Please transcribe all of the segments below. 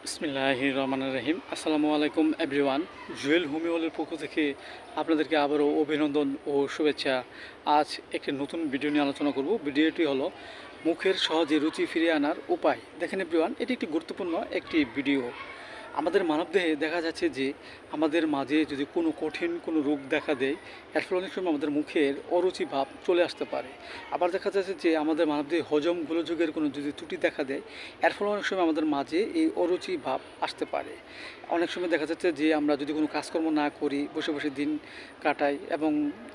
বিসমিল্লাহির রহমানির রহিম। আসসালামু আলাইকুম এভরিওয়ান। জুয়েল হোমিওলের পক্ষ থেকে আপনাদেরকে আবারও অভিনন্দন ও শুভেচ্ছা। আজ একটি নতুন ভিডিও নিয়ে আলোচনা করব। ভিডিওটি হলো মুখের সহজে রুচি ফিরিয়ে আনার উপায়। দেখেন এভরিওয়ান, এটি একটি গুরুত্বপূর্ণ একটি ভিডিও। আমাদের মানবদেহে দেখা যাচ্ছে যে আমাদের মাঝে যদি কোনো কঠিন কোনো রোগ দেখা দেয়, এর ফলে অনেক সময় আমাদের মুখের অরুচি ভাব চলে আসতে পারে। আবার দেখা যাচ্ছে যে আমাদের মানবদেহে হজম গোলযোগের কোনো যদি ত্রুটি দেখা দেয়, এর ফলে অনেক সময় আমাদের মাঝে এই অরুচি ভাব আসতে পারে। অনেক সময় দেখা যাচ্ছে যে আমরা যদি কোনো কাজকর্ম না করি, বসে বসে দিন কাটাই, এবং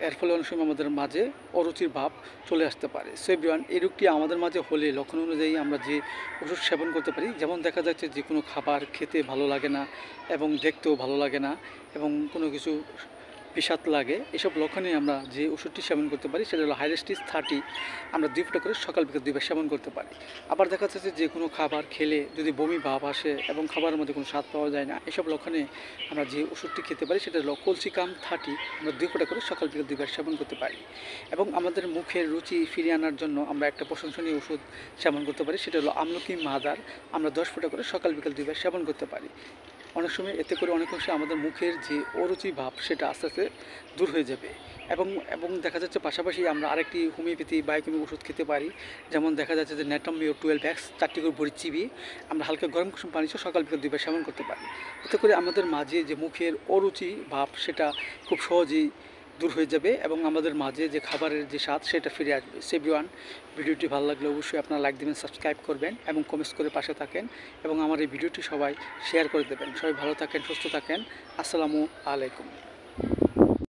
এর ফলে অনেক সময় আমাদের মাঝে অরুচির ভাব চলে আসতে পারে। সো এভরিওয়ান, এই রোগটি আমাদের মাঝে হলে লক্ষণ অনুযায়ী আমরা যে ওষুধ সেবন করতে পারি, যেমন দেখা যাচ্ছে যে কোনো খাবার খেতে ভালো লাগে না এবং দেখতেও ভালো লাগে না এবং কোনো কিছু বিষাদ লাগে, এসব লক্ষণে আমরা যে ওষুধটি সেবন করতে পারি সেটা হলো হাইরেস্টিস 30। আমরা 2 ফোঁটা করে সকাল বিকেল 2 বার সেবন করতে পারি। আবার দেখা যাচ্ছে যে কোনো খাবার খেলে যদি বমি ভাব আসে এবং খাবারের মধ্যে কোনো স্বাদ পাওয়া যায় না, এসব লক্ষণে আমরা যে ওষুধটি খেতে পারি সেটা হলো কলসিকাম 30। আমরা 2 ফোঁটা করে সকাল বিকেল 2 বার সেবন করতে পারি। এবং আমাদের মুখের রুচি ফিরিয়ে আনার জন্য আমরা একটা প্রশংসনীয় ওষুধ সেবন করতে পারি, সেটা হলো আমলকি মাদার। আমরা 10 ফোঁটা করে সকাল বিকেল 2 বার সেবন করতে পারি। অনেক সময় এতে করে অনেক অংশে আমাদের মুখের যে অরুচি ভাব সেটা আস্তে আস্তে দূর হয়ে যাবে। এবং এবং দেখা যাচ্ছে পাশাপাশি আমরা আরেকটি হোমিওপ্যাথি বায়োকেমিক ওষুধ খেতে পারি। যেমন দেখা যাচ্ছে যে ন্যাটমিও 12x 4টি করে বড়ি চিবিয়ে আমরা হালকা গরম কুসুম পানি সকাল বিকেল 2 বার সেবন করতে পারি। এতে করে আমাদের মাঝে যে মুখের অরুচি ভাব সেটা খুব সহজেই দূর হয়ে যাবে এবং আমাদের মাঝে যে খাবারের যে স্বাদ সেটা ফিরে আসবে। এভরিওয়ান, ভিডিওটি ভালো লাগলে অবশ্যই আপনারা লাইক দেবেন, সাবস্ক্রাইব করবেন এবং কমেন্টস করে পাশে থাকেন এবং আমার এই ভিডিওটি সবাই শেয়ার করে দেবেন। সবাই ভালো থাকেন, সুস্থ থাকেন। আসসালামু আলাইকুম।